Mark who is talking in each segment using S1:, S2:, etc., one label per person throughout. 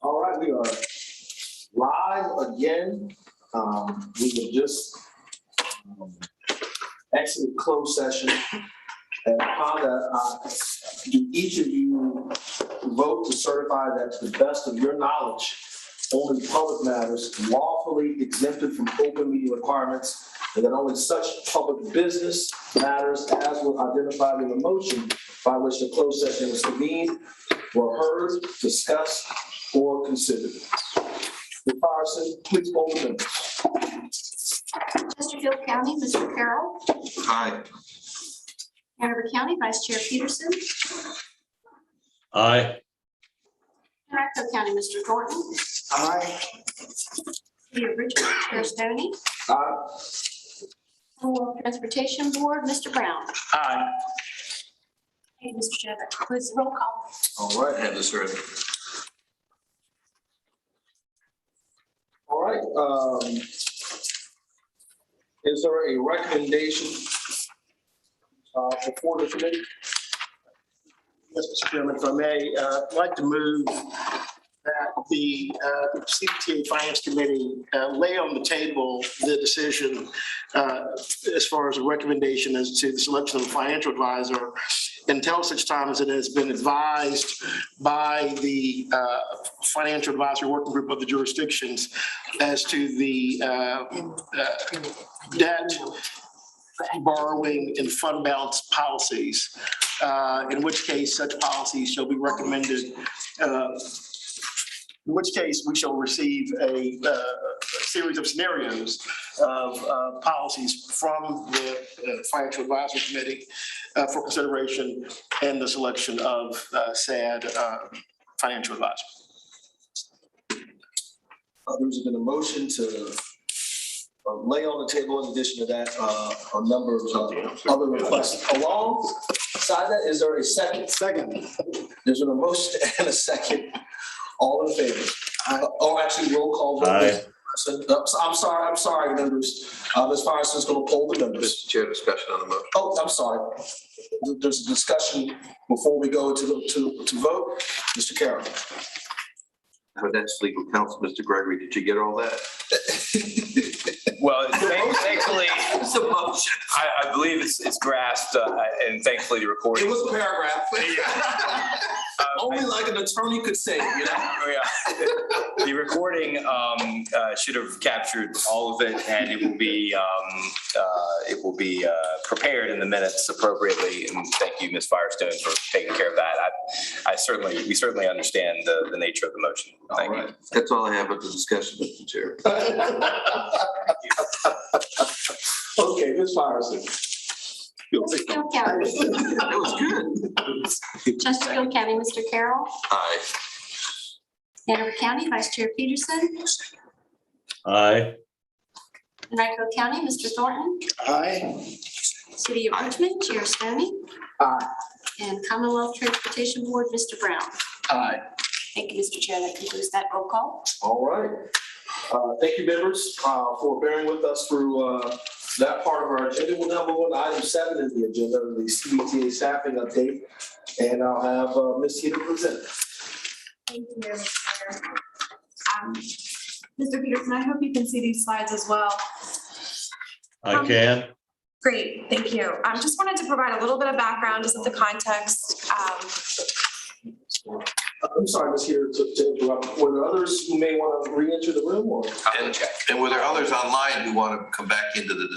S1: All right, we are live again. We have just exited closed session. And upon that, do each of you vote to certify that to the best of your knowledge, only public matters lawfully exempted from open meeting requirements, and that only such public business matters as were identified in the motion by which the closed session was convened were heard, discussed, or considered. Ms. Carson, please poll the members.
S2: Chesterfield County, Mr. Carroll.
S3: Aye.
S2: Hanover County, Vice Chair Peterson.
S4: Aye.
S2: Henrico County, Mr. Thornton.
S1: Aye.
S2: City of Richmond, Chair Stoney.
S1: Aye.
S2: Commonwealth Transportation Board, Mr. Brown.
S1: Aye.
S2: Hey, Mr. Chair, that concludes the roll call.
S1: All right.
S3: Have this ready.
S1: All right. Is there a recommendation before the committee?
S5: Yes, Mr. Chairman, if I may, I'd like to move that the CVTA Finance Committee lay on the table the decision as far as a recommendation as to the selection of a financial advisor until such time as it has been advised by the financial advisory working group of the jurisdictions as to the debt, borrowing, and fund balance policies, in which case such policies shall be recommended, in which case we shall receive a series of scenarios of policies from the Financial Advisory Committee for consideration and the selection of said financial advisor.
S1: There's been a motion to lay on the table. In addition to that, a number of other requests. Alongside that, is there a second?
S5: Second.
S1: There's been a motion and a second. All in favor? Or actually, roll call.
S4: Aye.
S1: I'm sorry, members. Ms. Firestone's going to poll the members.
S3: Mr. Chair, discussion on the motion.
S1: Oh, I'm sorry. There's a discussion before we go to vote. Mr. Carroll.
S3: That's legal counsel, Mr. Gregory. Did you get all that?
S6: Well, thankfully,
S3: It's a motion.
S6: I believe it's grasped, and thankfully the recording.
S1: It was a paragraph. Only like an attorney could say, you know?
S6: The recording should have captured all of it, and it will be prepared in the minutes appropriately. And thank you, Ms. Firestone, for taking care of that. We certainly understand the nature of the motion. Thank you.
S3: That's all I have with the discussion, Mr. Chair.
S1: Okay, Ms. Firestone.
S2: Chesterfield County.
S3: That was good.
S2: Chesterfield County, Mr. Carroll.
S3: Aye.
S2: Hanover County, Vice Chair Peterson.
S4: Aye.
S2: Henrico County, Mr. Thornton.
S5: Aye.
S2: City of Richmond, Chair Stoney.
S1: Aye.
S2: And Commonwealth Transportation Board, Mr. Brown.
S1: Aye.
S2: Thank you, Mr. Chair. That concludes that roll call.
S1: All right. Thank you, members, for bearing with us through that part of our agenda. We'll now move on to item 7 in the agenda, the CVTA staffing update. And I'll have Ms. Heater present.
S7: Thank you, Mr. Chair. Mr. Peterson, I hope you can see these slides as well.
S4: I can.
S7: Great, thank you. Just wanted to provide a little bit of background, just of the context.
S1: I'm sorry, Ms. Heater, to interrupt. Were there others who may want to re-enter the room or?
S3: And were there others online who want to come back into the?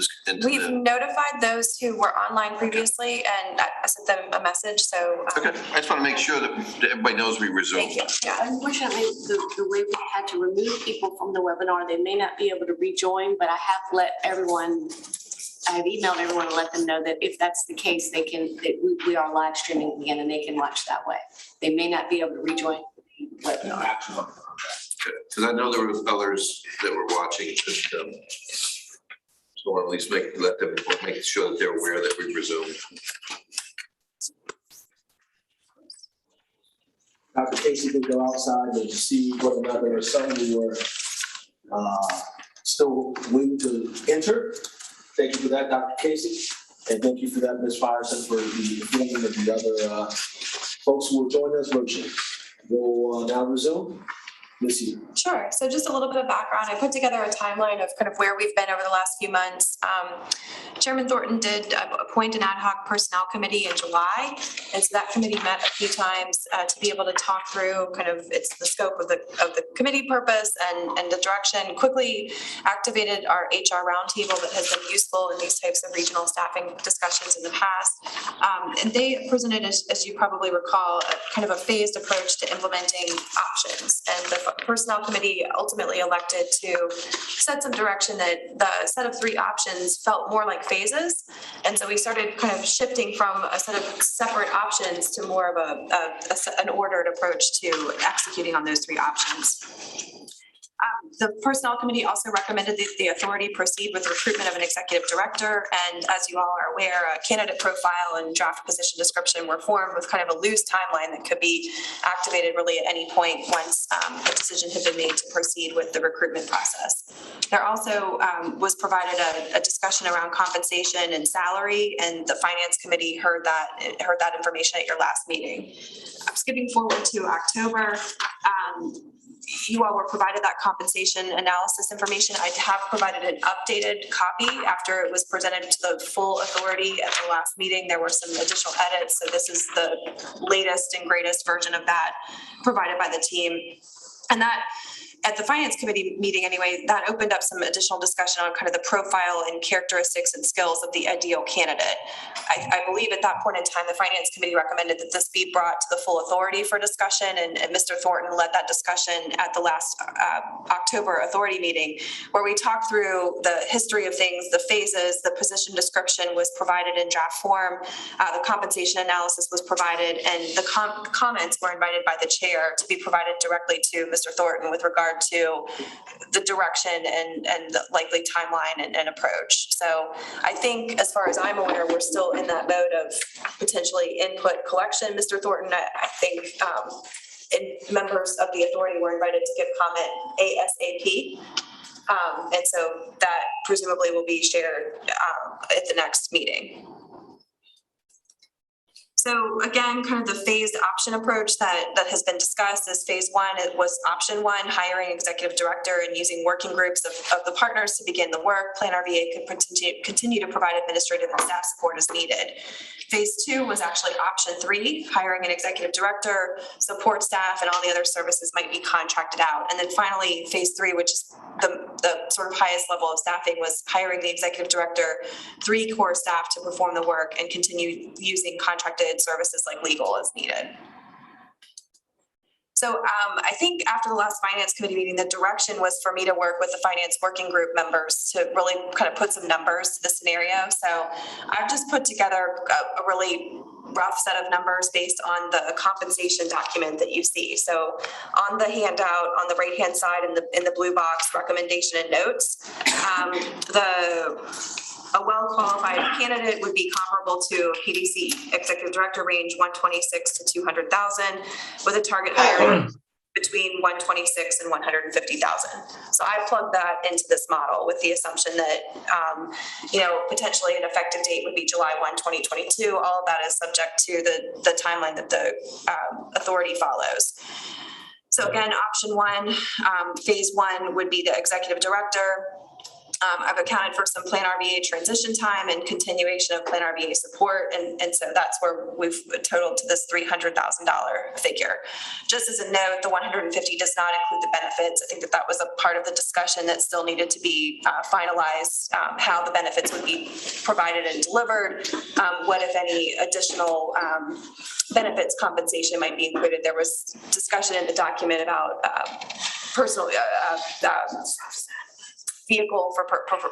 S7: We've notified those who were online previously, and I sent them a message, so.
S3: Okay, I just want to make sure that everybody knows we resumed.
S7: Thank you, yeah.
S2: Unfortunately, the way we had to remove people from the webinar, they may not be able to rejoin, but I have let everyone, I have emailed everyone to let them know that if that's the case, they can, we are live streaming again and they can watch that way. They may not be able to rejoin the webinar.
S3: Because I know there was others that were watching, but, so at least let them make sure that they're aware that we resumed.
S1: Dr. Casey did go outside and see whether or not there were some who were still waiting to enter. Thank you for that, Dr. Casey. And thank you for that, Ms. Firestone, for the filming of the other folks who will join us virtually. We'll now resume. Ms. Yu.
S7: Sure. So just a little bit of background. I put together a timeline of kind of where we've been over the last few months. Chairman Thornton did appoint an ad hoc personnel committee in July. And so that committee met a few times to be able to talk through kind of the scope of the committee purpose and the direction. Quickly activated our HR roundtable that has been useful in these types of regional staffing discussions in the past. And they presented, as you probably recall, kind of a phased approach to implementing options. And the personnel committee ultimately elected to set some direction that the set of 3 options felt more like phases. And so we started kind of shifting from a set of separate options to more of an ordered approach to executing on those 3 options. The personnel committee also recommended that the authority proceed with recruitment of an executive director. And as you all are aware, a candidate profile and draft position description were formed with kind of a loose timeline that could be activated really at any point once a decision had been made to proceed with the recruitment process. There also was provided a discussion around compensation and salary, and the finance committee heard that information at your last meeting. I'm skipping forward to October. You all were provided that compensation analysis information. I have provided an updated copy after it was presented to the full authority at the last meeting. There were some additional edits, so this is the latest and greatest version of that provided by the team. And that, at the finance committee meeting anyway, that opened up some additional discussion on kind of the profile and characteristics and skills of the ideal candidate. I believe at that point in time, the finance committee recommended that this be brought to the full authority for discussion, and Mr. Thornton led that discussion at the last October authority meeting, where we talked through the history of things, the phases, the position description was provided in draft form, the compensation analysis was provided, and the comments were invited by the chair to be provided directly to Mr. Thornton with regard to the direction and the likely timeline and approach. So I think, as far as I'm aware, we're still in that mode of potentially input collection. Mr. Thornton, I think members of the authority were invited to give comment ASAP. And so that presumably will be shared at the next meeting. So again, kind of the phased option approach that has been discussed is phase 1. It was option 1, hiring executive director and using working groups of the partners to begin the work. Plan RVA could continue to provide administrative and staff support as needed. Phase 2 was actually option 3, hiring an executive director, support staff, and all the other services might be contracted out. And then finally, phase 3, which is the sort of highest level of staffing, was hiring the executive director, 3 core staff to perform the work, and continue using contracted services like legal as needed. So I think after the last finance committee meeting, the direction was for me to work with the finance working group members to really kind of put some numbers to the scenario. So I've just put together a really rough set of numbers based on the compensation document that you see. So on the handout on the right-hand side in the blue box, recommendation and notes, a well-qualified candidate would be comparable to a PDC executive director range 126 to 200,000 with a target hire between 126 and 150,000. So I plugged that into this model with the assumption that, potentially an effective date would be July 1, 2022. All of that is subject to the timeline that the authority follows. So again, option 1, phase 1 would be the executive director. I've accounted for some Plan RVA transition time and continuation of Plan RVA support. And so that's where we've totaled to this $300,000 figure. Just as a note, the 150 does not include the benefits. I think that was a part of the discussion that still needed to be finalized, how the benefits would be provided and delivered, what, if any, additional benefits compensation might be included. There was discussion in the document about personal vehicle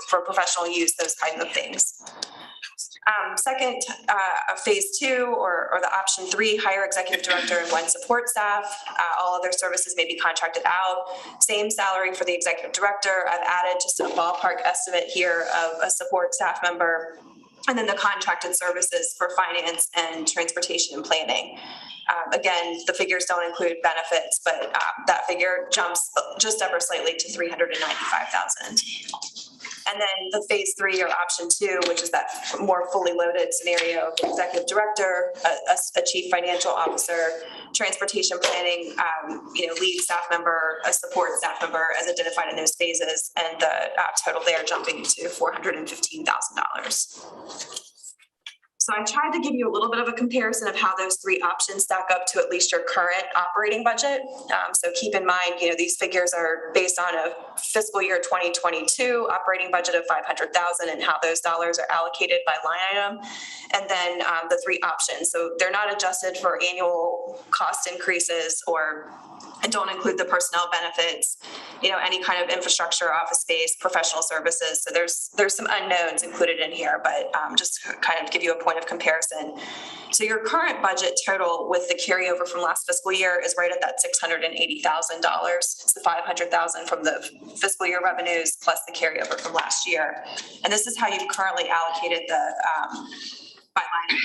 S7: for professional use, those kinds of things. Second, phase 2 or the option 3, hire executive director and 1 support staff. All other services may be contracted out. Same salary for the executive director. I've added just a ballpark estimate here of a support staff member. And then the contracted services for finance and transportation and planning. Again, the figures don't include benefits, but that figure jumps just ever slightly to $395,000. And then the phase 3 or option 2, which is that more fully loaded scenario of the executive director, a chief financial officer, transportation planning, lead staff member, a support staff member as identified in those phases, and the total there jumping to $415,000. So I tried to give you a little bit of a comparison of how those 3 options stack up to at least your current operating budget. So keep in mind, these figures are based on a fiscal year 2022 operating budget of $500,000 and how those dollars are allocated by line item. And then the 3 options. So they're not adjusted for annual cost increases and don't include the personnel benefits, any kind of infrastructure, office space, professional services. So there's some unknowns included in here, but just kind of give you a point of comparison. So your current budget total with the carryover from last fiscal year is right at that $680,000. It's the $500,000 from the fiscal year revenues plus the carryover from last year. And this is how you've currently allocated the by line,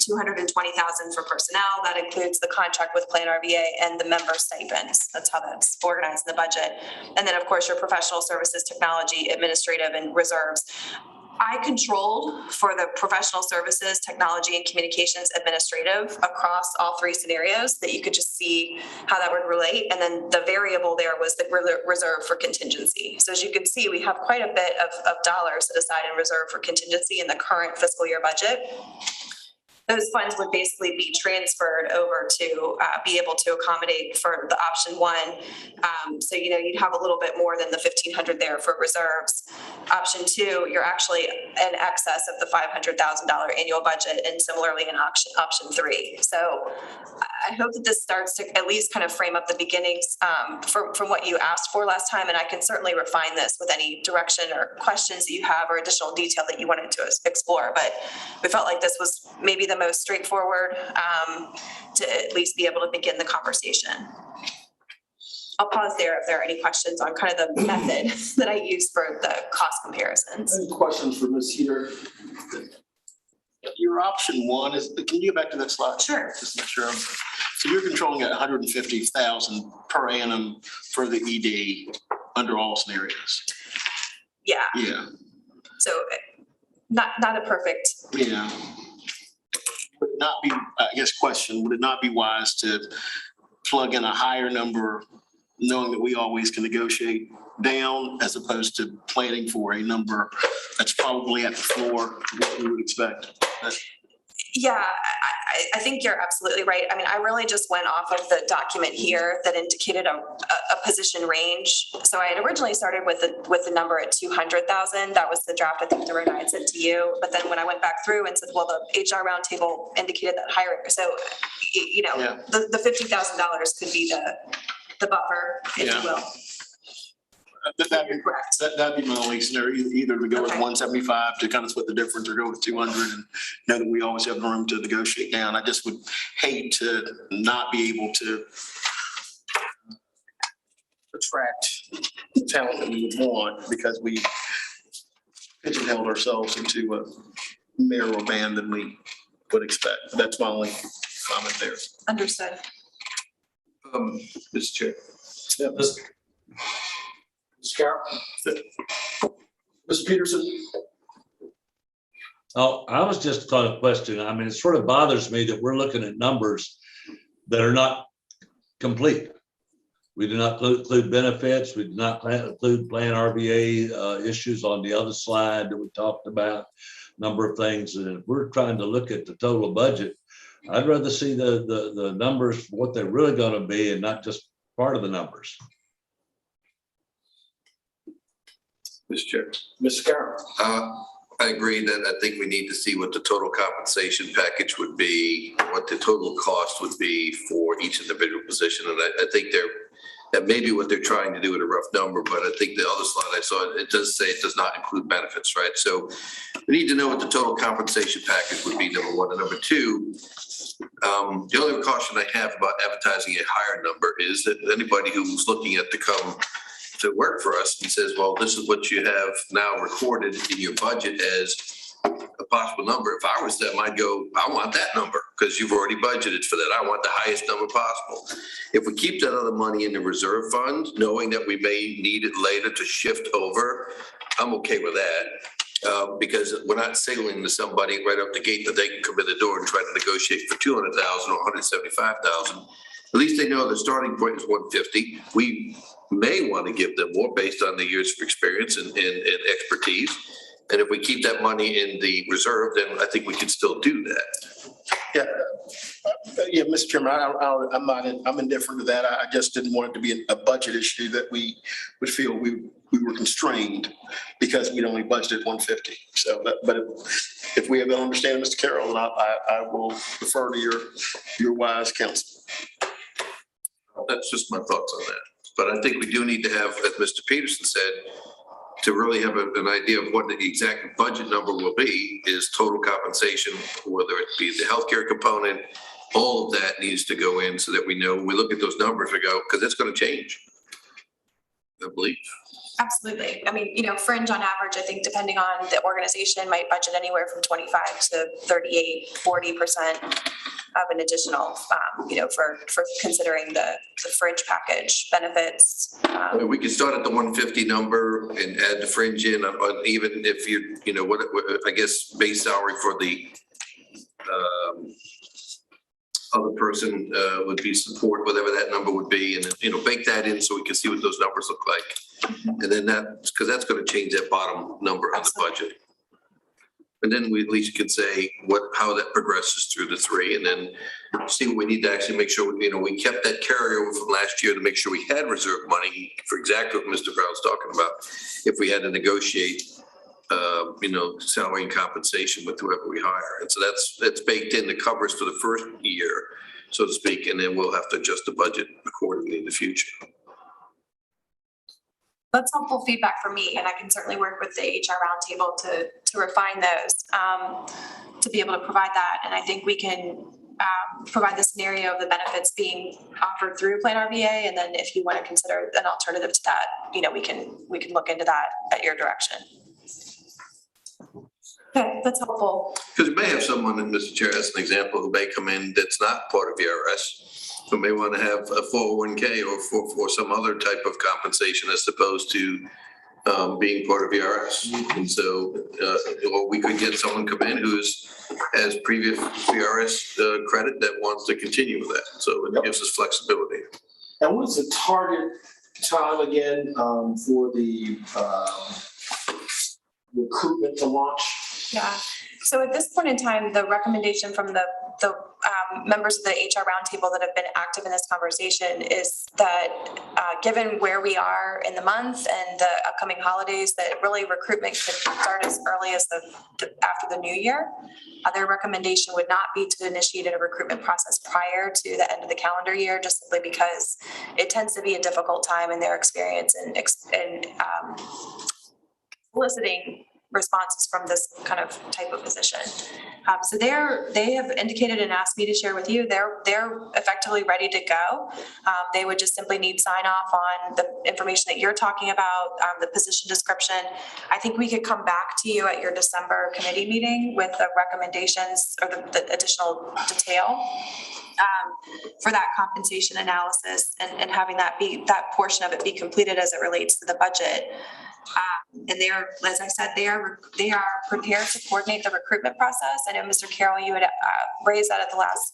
S7: $220,000 for personnel. That includes the contract with Plan RVA and the member stipends. That's how that's organized in the budget. And then, of course, your professional services, technology, administrative, and reserves. I controlled for the professional services, technology, and communications administrative across all 3 scenarios that you could just see how that would relate. And then the variable there was the reserve for contingency. So as you can see, we have quite a bit of dollars set aside in reserve for contingency in the current fiscal year budget. Those funds would basically be transferred over to be able to accommodate for the option 1. So, you'd have a little bit more than the $1,500 there for reserves. Option 2, you're actually in excess of the $500,000 annual budget, and similarly in option 3. So I hope that this starts to at least kind of frame up the beginnings from what you asked for last time. And I can certainly refine this with any direction or questions that you have or additional detail that you wanted to explore. But we felt like this was maybe the most straightforward to at least be able to begin the conversation. I'll pause there if there are any questions on kind of the method that I use for the cost comparisons.
S1: Any questions for Ms. Heater?
S5: Your option 1 is, can you go back to that slide?
S7: Sure.
S5: Just make sure. So you're controlling at $150,000 per annum for the ED under all scenarios.
S7: Yeah.
S5: Yeah.
S7: So not a perfect.
S5: Yeah. Would it not be, would it not be wise to plug in a higher number, knowing that we always can negotiate down, as opposed to planning for a number that's probably at the floor, what we would expect?
S7: Yeah, I think you're absolutely right. I mean, I really just went off of the document here that indicated a position range. So I had originally started with the number at 200,000. That was the draft I think Dorota had sent to you. But then when I went back through and said, well, the HR roundtable indicated that higher. So, the $50,000 could be the buffer, if you will.
S5: That'd be my only scenario, either to go with 175 to kind of split the difference, or go with 200 and know that we always have room to negotiate down. I just would hate to not be able to attract the talent that we would want because we pigeonholed ourselves into a narrower band than we would expect. That's my only comment there.
S7: Understood.
S3: Mr. Chair.
S1: Yeah, Ms. Carroll? Mr. Peterson?
S4: Oh, I was just kind of questioning. I mean, it sort of bothers me that we're looking at numbers that are not complete. We do not include benefits. We do not include Plan RVA issues on the other slide that we talked about, number of things. And if we're trying to look at the total budget, I'd rather see the numbers, what they're really going to be, and not just part of the numbers.
S3: Mr. Chair.
S1: Mr. Carroll?
S3: I agree that I think we need to see what the total compensation package would be, what the total cost would be for each individual position. And I think that may be what they're trying to do with a rough number, but I think the other slide I saw, it does say it does not include benefits, right? So we need to know what the total compensation package would be, number one. And number two, the only caution I have about advertising a higher number is that anybody who's looking at to come to work for us and says, well, this is what you have now recorded in your budget as a possible number. If I was them, I'd go, I want that number because you've already budgeted for that. I want the highest number possible. If we keep that other money in the reserve fund, knowing that we may need it later to shift over, I'm okay with that. Because we're not signaling to somebody right up the gate that they can come in the door and try to negotiate for 200,000 or 175,000. At least they know the starting point is 150. We may want to give them more based on the years of experience and expertise. And if we keep that money in the reserve, then I think we can still do that.
S5: Yeah, Mr. Chairman, I'm indifferent to that. I just didn't want it to be a budget issue that we would feel we were constrained because we'd only budgeted 150. So, but if we have an understanding, Mr. Carroll, I will defer to your wise counsel.
S3: That's just my thoughts on that. But I think we do need to have, as Mr. Peterson said, to really have an idea of what the exact budget number will be is total compensation, whether it be the healthcare component, all of that needs to go in so that we know when we look at those numbers, we go, because it's going to change, I believe.
S7: Absolutely. I mean, fringe on average, I think depending on the organization might budget anywhere from 25 to 38, 40% of an additional, for considering the fringe package benefits.
S3: I mean, we could start at the 150 number and add the fringe in, even if what I guess base salary for the other person would be support, whatever that number would be, and then, bake that in so we can see what those numbers look like. And then because that's going to change that bottom number on the budget. And then we at least can say how that progresses through the three, and then see what we need to actually make sure, we kept that carryover from last year to make sure we had reserve money for exactly what Mr. Brown's talking about. If we had to negotiate, salary and compensation with whoever we hire. And so that's baked in the covers for the first year, so to speak, and then we'll have to adjust the budget accordingly in the future.
S7: That's helpful feedback for me, and I can certainly work with the HR roundtable to refine those, to be able to provide that. And I think we can provide the scenario of the benefits being offered through Plan RVA, and then if you want to consider an alternative to that, we can look into that at your direction. Okay, that's helpful.
S3: Because we may have someone, Mr. Chair, as an example, who may come in that's not part of VRS, who may want to have a 401k or for some other type of compensation as opposed to being part of VRS. And so, or we could get someone come in has previous VRS credit that wants to continue with that. So it gives us flexibility.
S1: And what's the target time again for the recruitment to launch?
S7: Yeah. So at this point in time, the recommendation from the members of the HR roundtable that have been active in this conversation is that given where we are in the month and the upcoming holidays, that really recruitment could start as early as after the new year. Their recommendation would not be to initiate a recruitment process prior to the end of the calendar year, just simply because it tends to be a difficult time in their experience in soliciting responses from this kind of type of position. So they have indicated and asked me to share with you, they're effectively ready to go. They would just simply need sign off on the information that you're talking about, the position description. I think we could come back to you at your December committee meeting with the recommendations or the additional detail for that compensation analysis and having that portion of it be completed as it relates to the budget. And as I said, they are prepared to coordinate the recruitment process. I know, Mr. Carroll, you had raised that at the last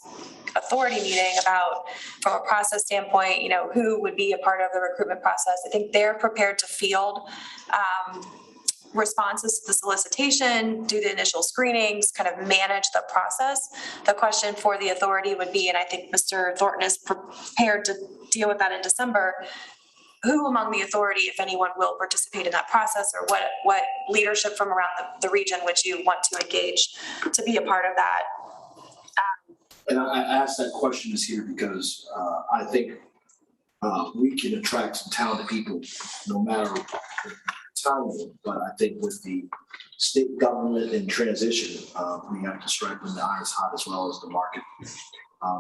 S7: authority meeting about, from a process standpoint, who would be a part of the recruitment process. I think they're prepared to field responses to the solicitation, do the initial screenings, kind of manage the process. The question for the authority would be, and I think Mr. Thornton is prepared to deal with that in December, who among the authority, if anyone, will participate in that process, or what leadership from around the region which you want to engage to be a part of that?
S1: And I asked that question this here because I think we can attract some talented people no matter the time. But I think with the state government in transition, we have to strike when the iron's hot, as well as the market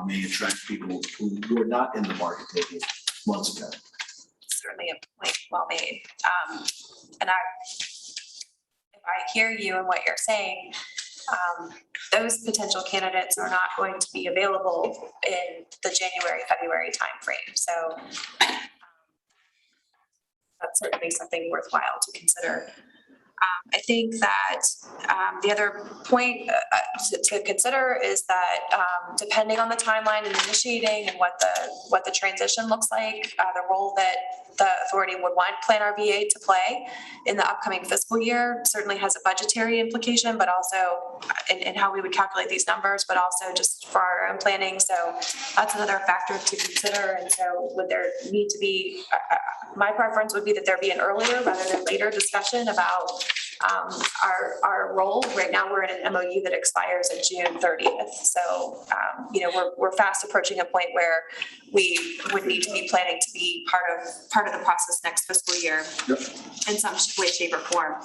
S1: may attract people who were not in the market maybe months ago.
S7: Certainly a point well made. And if I hear you and what you're saying, those potential candidates are not going to be available in the January, February timeframe. So that's certainly something worthwhile to consider. I think that the other point to consider is that depending on the timeline and initiating and what the transition looks like, the role that the authority would want Plan RVA to play in the upcoming fiscal year certainly has a budgetary implication, but also in how we would calculate these numbers, but also just for our own planning. So that's another factor to consider. And so would there need to be, my preference would be that there be an earlier rather than later discussion about our role. Right now, we're in an MOU that expires at June 30th. So, we're fast approaching a point where we would need to be planning to be part of the process next fiscal year in some way, shape, or form.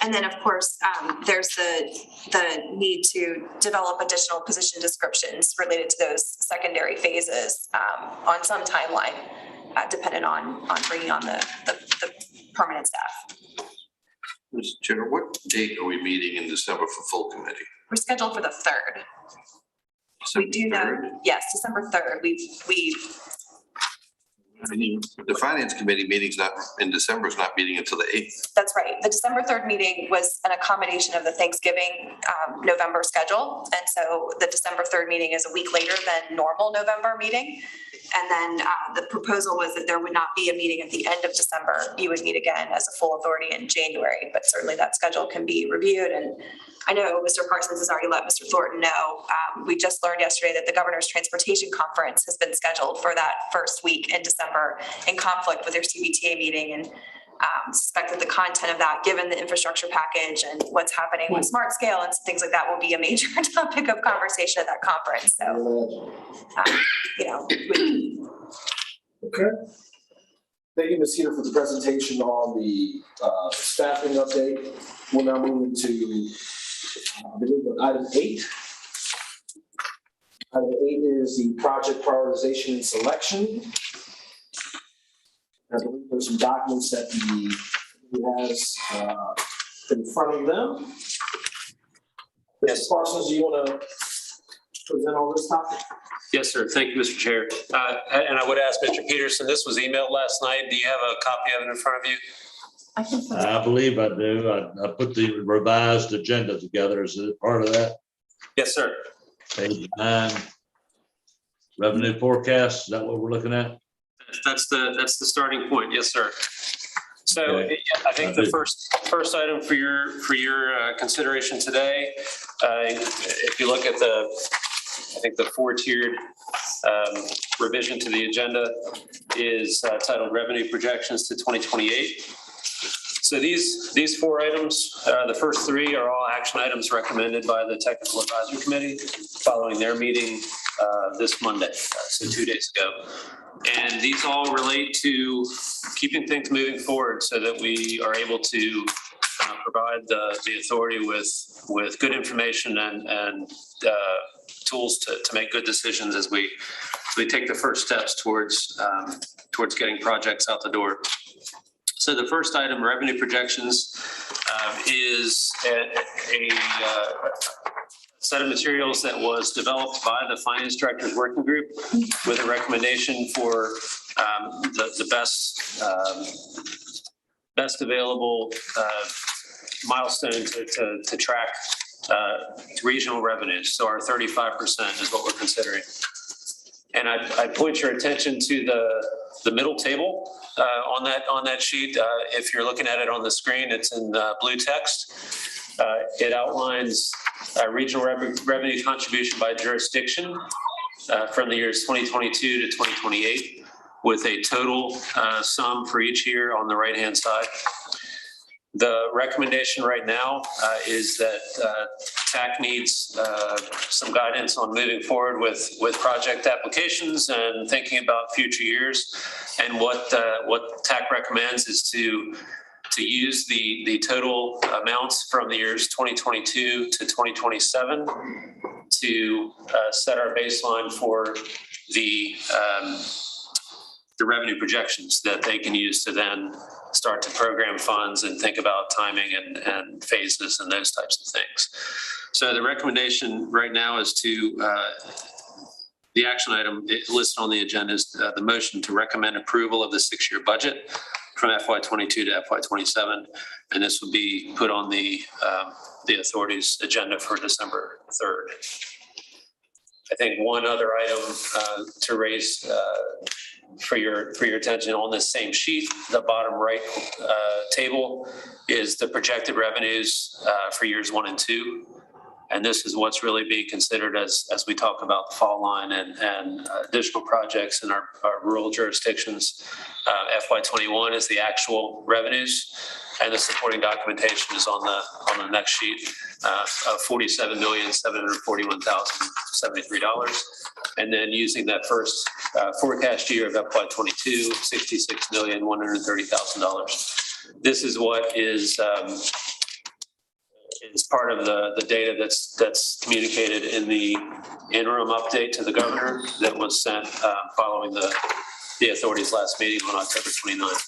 S7: And then, of course, there's the need to develop additional position descriptions related to those secondary phases on some timeline, dependent on bringing on the permanent staff.
S3: Mr. Chair, what date are we meeting in December for full committee?
S7: We're scheduled for the 3rd. We do know, yes, December 3rd.
S3: The finance committee meeting's not, in December is not meeting until the 8th.
S7: That's right. The December 3rd meeting was an accommodation of the Thanksgiving November schedule. And so the December 3rd meeting is a week later than normal November meeting. And then the proposal was that there would not be a meeting at the end of December. You would meet again as a full authority in January, but certainly that schedule can be reviewed. And I know Mr. Parsons has already let Mr. Thornton know. We just learned yesterday that the Governor's Transportation Conference has been scheduled for that first week in December in conflict with their CVTA meeting. And suspect that the content of that, given the infrastructure package and what's happening with smart scale and things like that, will be a major topic of conversation at that conference. So,
S1: Okay. Thank you, Ms. Heater, for the presentation on the staffing update. We'll now move into I believe item 8. Item 8 is the project prioritization and selection. I believe there's some documents that he has in front of them. Mr. Parsons, do you want to present on this topic?
S8: Yes, sir. Thank you, Mr. Chair. And I would ask Mr. Peterson, this was emailed last night. Do you have a copy of it in front of you?
S4: I believe I do. I put the revised agenda together. Is it part of that?
S8: Yes, sir.
S4: Page 9. Revenue forecast, is that what we're looking at?
S8: That's the starting point. Yes, sir. So
S4: Okay.
S8: I think the first item for your consideration today, if you look at the 4-tiered revision to the agenda is titled Revenue Projections to 2028. So these 4 items, the first 3 are all action items recommended by the Technical Advisory Committee following their meeting this Monday, so 2 days ago. And these all relate to keeping things moving forward so that we are able to provide the authority with good information and tools to make good decisions as we take the first steps towards getting projects out the door. So the first item, revenue projections, is a set of materials that was developed by the Finance Director's Working Group with a recommendation for the best available milestone to track regional revenues. So our 35% is what we're considering. And I point your attention to the middle table on that sheet. If you're looking at it on the screen, it's in blue text. It outlines regional revenue contribution by jurisdiction from the years 2022 to 2028 with a total sum for each year on the right-hand side. The recommendation right now is that TAC needs some guidance on moving forward with project applications and thinking about future years. And what TAC recommends is to use the total amounts from the years 2022 to 2027 to set our baseline for the revenue projections that they can use to then start to program funds and think about timing and phases and those types of things. So the recommendation right now is to the action item listed on the agenda is the motion to recommend approval of the 6-year budget from FY '22 to FY '27. And this would be put on the authority's agenda for December 3rd. I think one other item to raise for your attention on this same sheet, the bottom right table is the projected revenues for years 1 and 2. And this is what's really being considered as we talk about the fall line and additional projects in our rural jurisdictions. FY '21 is the actual revenues, and the supporting documentation is on the next sheet of $47,741,073. And then using that first forecast year of FY '22, $66,130,000. This is what is part of the data that's communicated in the interim update to the governor that was sent following the authority's last meeting on October 29th.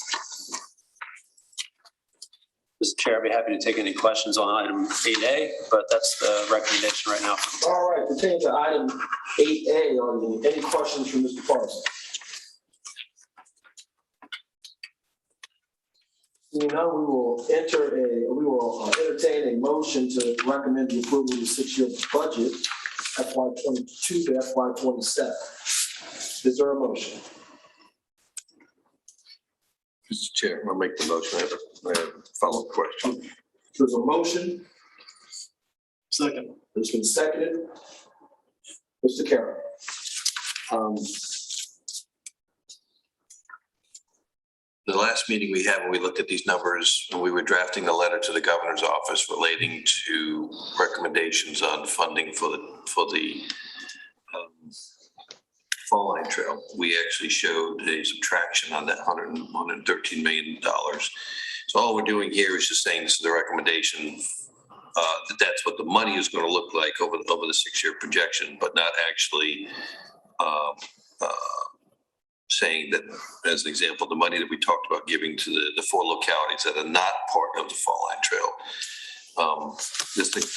S8: Mr. Chair, I'd be happy to take any questions on item 8A, but that's the recommendation right now.
S1: All right, pertaining to item 8A, are there any questions from Mr. Parsons? You know, we will entertain a motion to recommend the approval of the 6-year budget, FY '22 to FY '27. Is there a motion?
S3: Mr. Chair, I'll make the motion. I have a follow-up question.
S1: There's a motion.
S5: Second.
S1: It's been seconded. Mr. Carroll.
S3: The last meeting we had, when we looked at these numbers, we were drafting a letter to the governor's office relating to recommendations on funding for the fall line trail. We actually showed a subtraction on that $113 million. So all we're doing here is just saying this is the recommendation, that that's what the money is going to look like over the 6-year projection, but not actually saying that, as an example, the money that we talked about giving to the 4 localities that are not part of the fall line trail.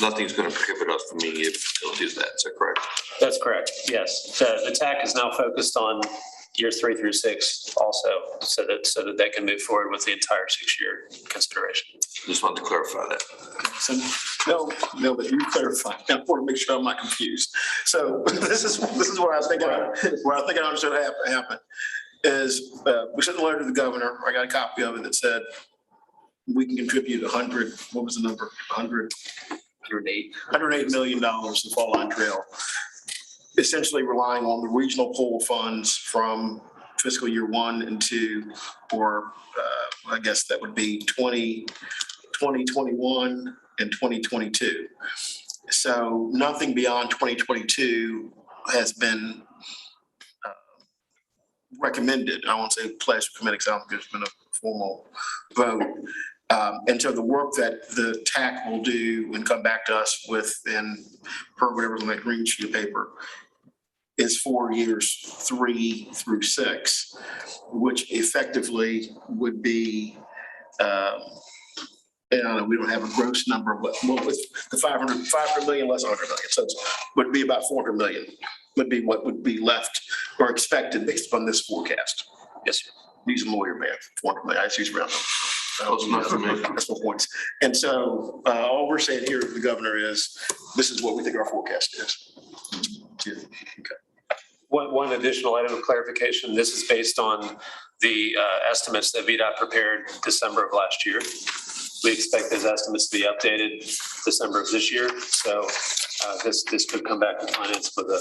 S3: Nothing's going to prohibit us from being able to do that. Is that correct?
S8: That's correct. Yes. The TAC is now focused on years 3 through 6 also, so that they can move forward with the entire 6-year consideration.
S3: Just wanted to clarify that.
S5: So, no, but you clarified. I want to make sure I'm not confused. So this is what I was thinking. What I think I understood happened is we sent a letter to the governor. I got a copy of it that said we can contribute 100. What was the number? $108 million to Fall Line Trail. Essentially relying on the regional pool funds from fiscal year 1 and 2, or I guess that would be 2021 and 2022. So nothing beyond 2022 has been recommended. I won't say pledged or committed because I don't think there's been a formal vote. And so the work that the TAC will do and come back to us with, and per whatever's on that green sheet of paper, is for years 3 through 6, which effectively would be, I don't know, we don't have a gross number, but with the 500 million less 100 million, so it would be about 400 million would be what would be left or expected based upon this forecast.
S8: Yes, sir.
S5: Using lawyer math, 400 million, I just use round numbers. That's my points. And so all we're saying here to the governor is, this is what we think our forecast is. Okay.
S8: One additional item of clarification. This is based on the estimates that VDOT prepared December of last year. We expect those estimates to be updated December of this year. So this could come back to finance with a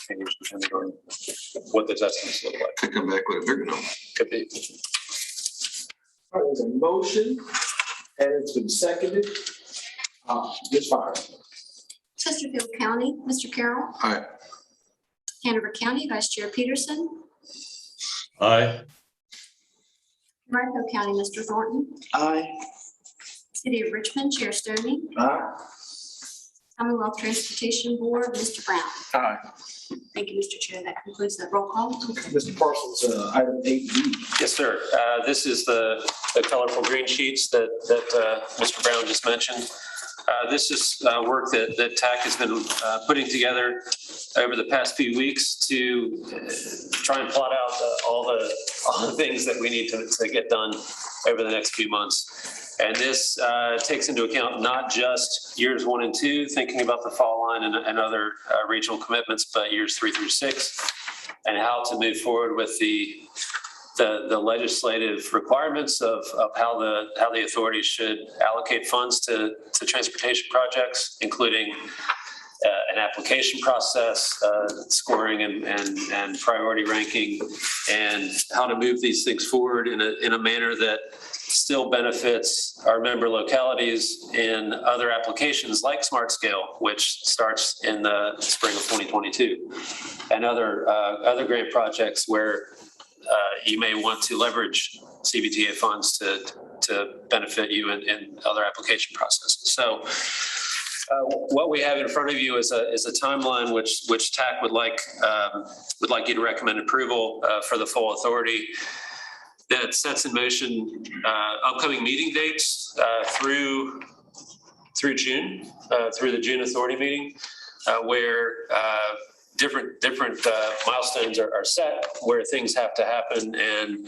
S8: change depending on what those estimates look like.
S3: Could come back with a bigger number.
S8: Could be.
S1: All right, there's a motion and it's been seconded. Ms. Fire.
S2: Chesterfield County, Mr. Carroll.
S3: Aye.
S2: Hanover County, Vice Chair Peterson.
S4: Aye.
S2: Marico County, Mr. Thornton.
S5: Aye.
S2: City of Richmond, Chair Stoney.
S1: Aye.
S2: Commonwealth Transportation Board, Mr. Brown.
S5: Aye.
S2: Thank you, Mr. Chair. That concludes that roll call.
S1: Mr. Parsons, item 8B.
S8: Yes, sir. This is the colorful green sheets that Mr. Brown just mentioned. This is work that TAC has been putting together over the past few weeks to try and plot out all the things that we need to get done over the next few months. And this takes into account not just years 1 and 2, thinking about the fall line and other regional commitments, but years 3 through 6, and how to move forward with the legislative requirements of how the authorities should allocate funds to transportation projects, including an application process, scoring and priority ranking, and how to move these things forward in a manner that still benefits our member localities in other applications like Smart Scale, which starts in the spring of 2022, and other grant projects where you may want to leverage CVTA funds to benefit you in other application processes. So what we have in front of you is a timeline which TAC would like you to recommend approval for the full authority that sets in motion upcoming meeting dates through June, through the June authority meeting, where different milestones are set where things have to happen, and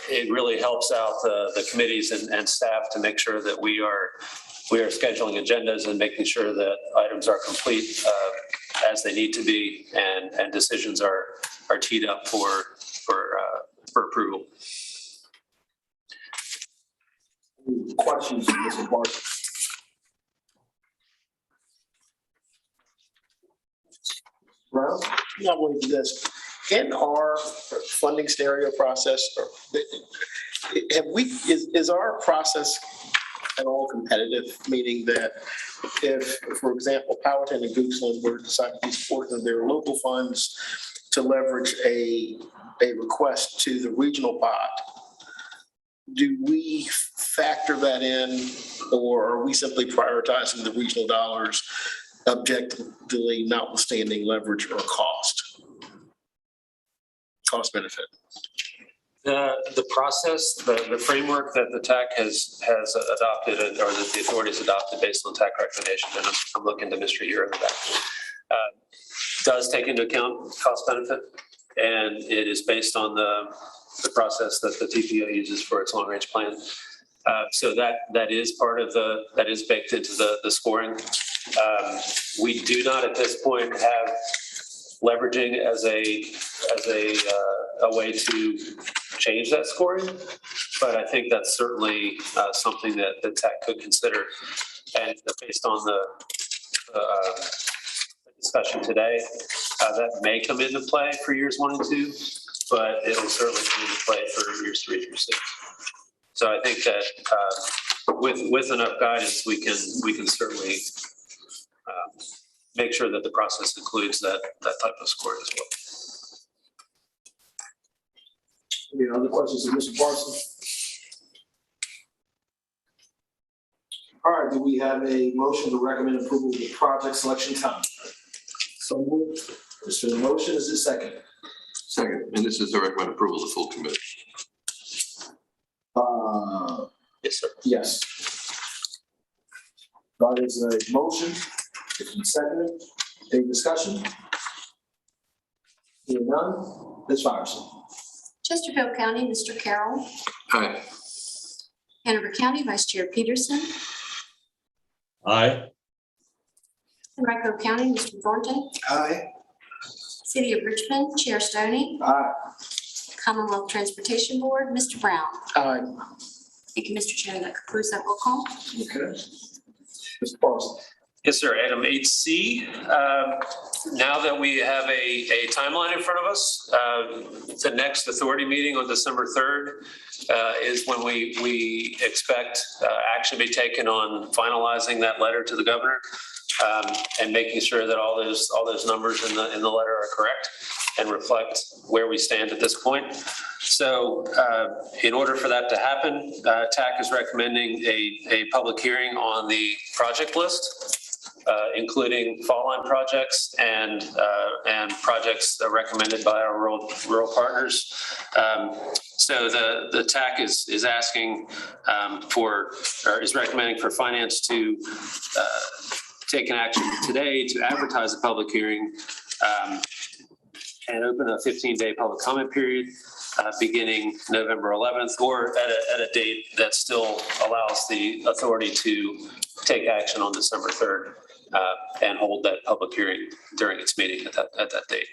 S8: it really helps out the committees and staff to make sure that we are scheduling agendas and making sure that items are complete as they need to be, and decisions are teed up for approval.
S1: Questions, Mr. Barton? Brown?
S5: Not only this, in our funding scenario process, is our process at all competitive? Meaning that if, for example, Powhatan and Goochland were to decide to use a portion of their local funds to leverage a request to the regional pot, do we factor that in, or are we simply prioritizing the regional dollars objectively, notwithstanding leverage or cost benefit?
S8: The process, the framework that the TAC has adopted, or that the authority has adopted based on TAC recommendation, and I'm looking to Mr. Here in the back, does take into account cost benefit, and it is based on the process that the TPO uses for its long range plan. So that is part of that is baked into the scoring. We do not at this point have leveraging as a way to change that scoring, but I think that's certainly something that the TAC could consider. And based on the discussion today, that may come into play for years 1 and 2, but it'll certainly come into play for years 3 through 6. So I think that with enough guidance, we can certainly make sure that the process includes that type of scoring as well.
S1: Any other questions of Mr. Parsons? All right, do we have a motion to recommend approval of the project selection time? So moved. Mr. The motion is it second?
S3: Second, and this is a recommend approval of the full committee.
S8: Yes, sir.
S1: Yes. That is a motion. It's been seconded. Any discussion? Hearing none, Ms. Firestone.
S2: Chesterfield County, Mr. Carroll.
S3: Aye.
S2: Hanover County, Vice Chair Peterson.
S4: Aye.
S2: Henrico County, Mr. Thornton.
S1: Aye.
S2: City of Richmond, Chair Stoney.
S1: Aye.
S2: Commonwealth Transportation Board, Mr. Brown.
S5: Aye.
S2: Thank you, Mr. Chair. That concludes that roll call.
S1: Okay. Mr. Parsons.
S8: Yes, sir. Item 8C. Now that we have a timeline in front of us, the next authority meeting on December 3rd is when we expect action to be taken on finalizing that letter to the governor, and making sure that all those numbers in the letter are correct and reflect where we stand at this point. So in order for that to happen, TAC is recommending a public hearing on the project list including fall line projects and projects recommended by our rural partners. So the TAC is asking is recommending for finance to take an action today to advertise a public hearing and open a 15-day public comment period beginning November 11th, or at a date that still allows the authority to take action on December 3rd and hold that public hearing during its meeting at that date.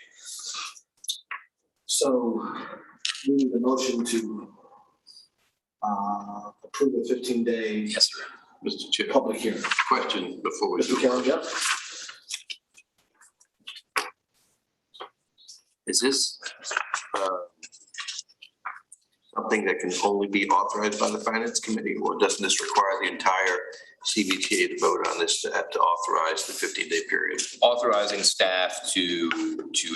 S1: So we need a motion to approve a 15-day
S8: Yes, sir.
S3: Mr. Chair,
S1: public hearing.
S3: question before we
S1: Mr.
S3: do.
S1: Carroll, yep.
S3: Is this something that can only be authorized by the finance committee, or doesn't this require the entire CVTA to vote on this to authorize the 15-day period?
S6: Authorizing staff to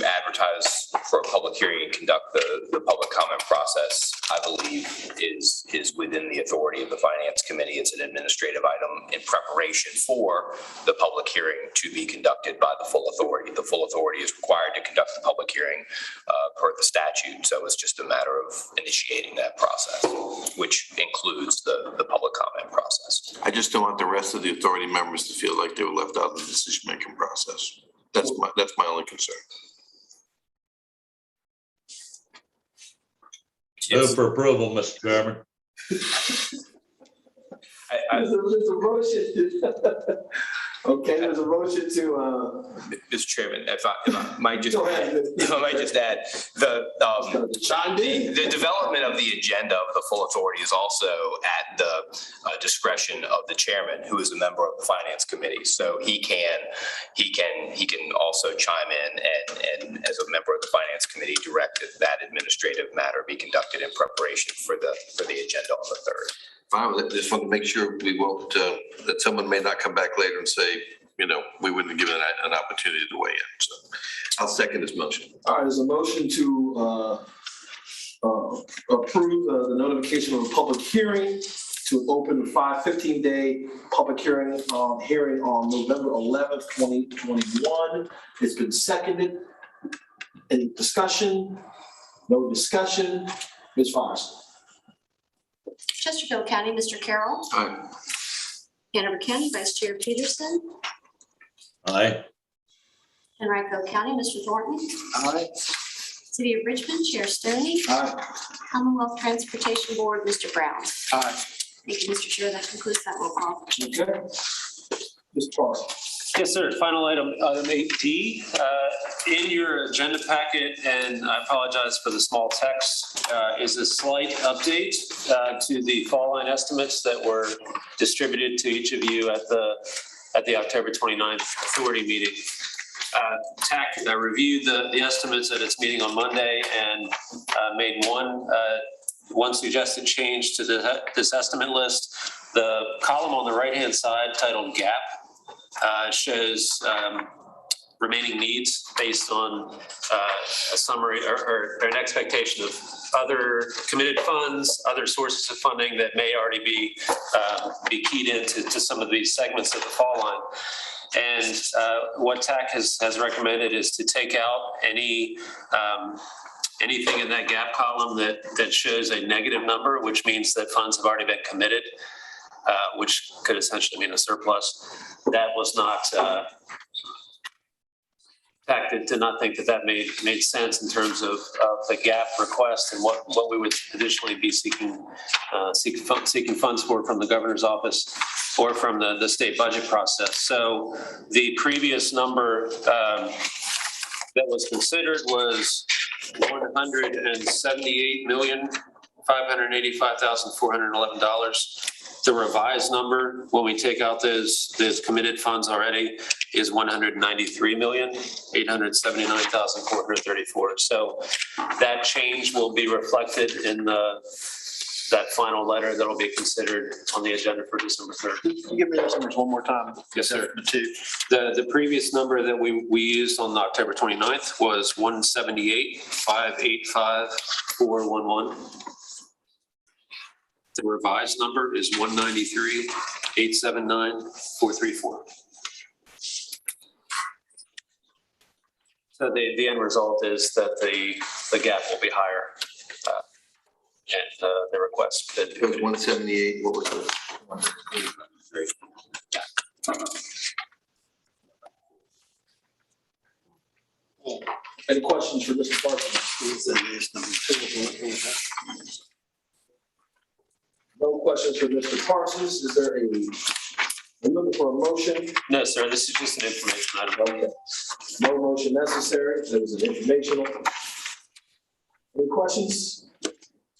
S6: advertise for a public hearing and conduct the public comment process, I believe, is within the authority of the finance committee. It's an administrative item in preparation for the public hearing to be conducted by the full authority. The full authority is required to conduct the public hearing per the statute. So it's just a matter of initiating that process, which includes the public comment process.
S3: I just don't want the rest of the authority members to feel like they were left out of the decision-making process. That's my only concern.
S4: Move for approval, Mr. Chairman.
S1: There's a motion. Okay, there's a motion to,
S6: Mr. Chairman, if I might just,
S1: Go ahead.
S6: if I might just add, the development of the agenda of the full authority is also at the discretion of the chairman, who is a member of the finance committee. So he can also chime in and as a member of the finance committee direct that administrative matter be conducted in preparation for the agenda on the 3rd.
S3: I just want to make sure we won't, that someone may not come back later and say, we wouldn't have given an opportunity to weigh in. So I'll second this motion.
S1: all right, there's a motion to approve the notification of a public hearing to open the 15-day public hearing on November 11th, 2021. It's been seconded. Any discussion? No discussion. Ms. Forrest.
S2: Chesterfield County, Mr. Carroll.
S3: Aye.
S2: Hanover County, Vice Chair Peterson.
S4: Aye.
S2: Henrico County, Mr. Thornton.
S1: Aye.
S2: City of Richmond, Chair Stoney.
S1: Aye.
S2: Commonwealth Transportation Board, Mr. Brown.
S1: Aye.
S2: Thank you, Mr. Chair. That concludes that roll call.
S1: Okay. Ms. Parker.
S8: Yes, sir. Final item 8D. In your agenda packet, and I apologize for the small text, is a slight update to the fall line estimates that were distributed to each of you at the October 29th authority meeting. TAC reviewed the estimates at its meeting on Monday and made one suggested change to this estimate list. The column on the right-hand side titled Gap shows remaining needs based on a summary or an expectation of other committed funds, other sources of funding that may already be keyed into some of these segments of the fall line. And what TAC has recommended is to take out anything in that gap column that shows a negative number, which means that funds have already been committed, which could essentially mean a surplus. That was not, TAC did not think that made sense in terms of the gap request and what we would additionally be seeking funds for from the governor's office or from the state budget process. So the previous number that was considered was $178,585,411. The revised number, when we take out those committed funds already, is $193,879,434. So that change will be reflected in that final letter that will be considered on the agenda for December 3rd.
S5: Can you give me those numbers one more time?
S8: Yes, sir.
S5: The two.
S8: The previous number that we used on October 29th was 178,585,411. The revised number is 193,879,434. So the end result is that the gap will be higher. And the request.
S3: It was 178, what was it?
S1: Any questions for Mr. Parsons? No questions for Mr. Parsons. Is there I'm looking for a motion?
S8: No, sir, this is just an information item.
S1: Okay. No motion necessary. It was an informational. Any questions?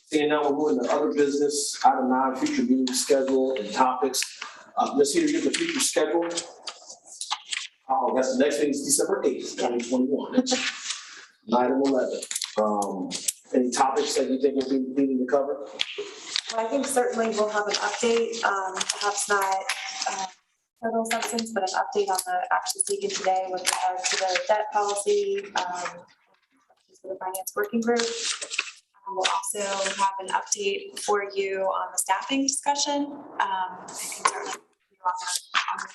S1: Seeing now, we're moving to other business. Item 9, future meeting schedule and topics. Ms. Heater, you have the future schedule? Oh, that's the next thing is December 8th, 2021. Item 11. Any topics that you think we'll be needing to cover?
S7: Well, I think certainly we'll have an update, perhaps not total substance, but an update on the actions taken today with regards to the debt policy, for the finance working group. We'll also have an update for you on the staffing discussion. I can certainly be on the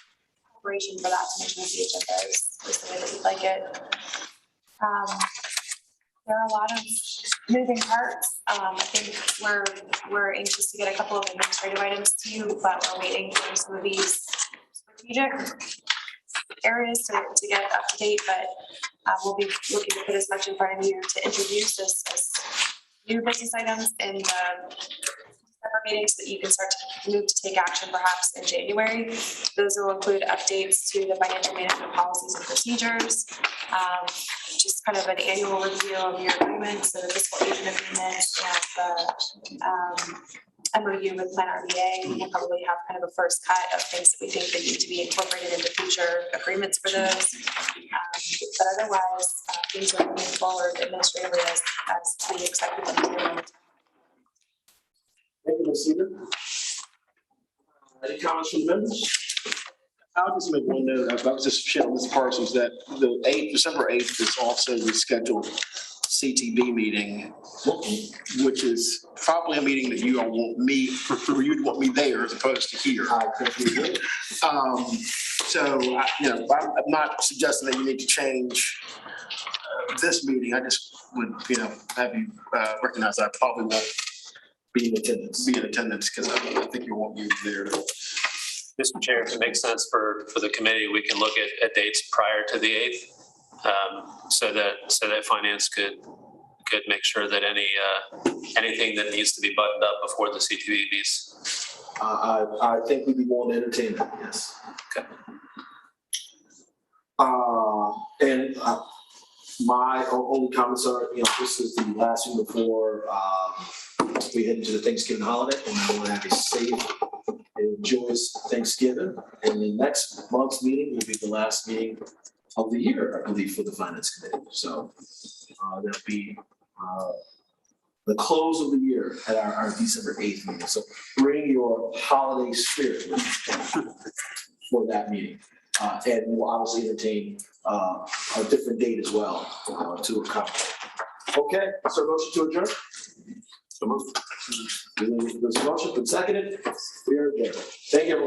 S7: preparation for that to make sure the agenda is the way that you'd like it. There are a lot of moving parts. I think we're anxious to get a couple of administrative items to you, but we're waiting for some of these strategic areas to get up to date, but we'll be looking to put as much in front of you to introduce this as new business items in the December meeting so that you can start to move to take action perhaps in January. Those will include updates to the financial management policies and procedures, just kind of an annual review of your agreements, so the fiscal agent agreement, and the MOU with Plan RBA. We'll probably have kind of a first cut of things that we think that need to be incorporated into future agreements for those. But otherwise, things are moving forward administratively as we expected them to.
S1: Thank you, Ms. Heater. Any comments from the members?
S5: I'll just make one note. I was just sharing with Mr. Parsons that the December 8th is also the scheduled CTB meeting, which is probably a meeting that you all want me, or you'd want me there as opposed to here. So, I'm not suggesting that you need to change this meeting. I just would, have you recognize that I probably won't
S1: Be in attendance.
S5: because I think you want me there.
S8: Mr. Chair, if it makes sense for the committee, we can look at dates prior to the 8th, so that finance could make sure that anything that needs to be buttoned up before the CTBs.
S1: I think we'd be willing to entertain that, yes.
S8: Okay.
S1: And my only comments are, this is the last week before we head into the Thanksgiving holiday, and I want to have a safe and joyous Thanksgiving. And the next month's meeting will be the last meeting of the year, I believe, for the Finance Committee. So that'll be the close of the year at our December 8th meeting. So bring your holiday spirit for that meeting. And we'll obviously entertain a different date as well to accommodate. Okay, so motion to adjourn? So moved. There's a motion been seconded. We are adjourned. Thank you, everyone.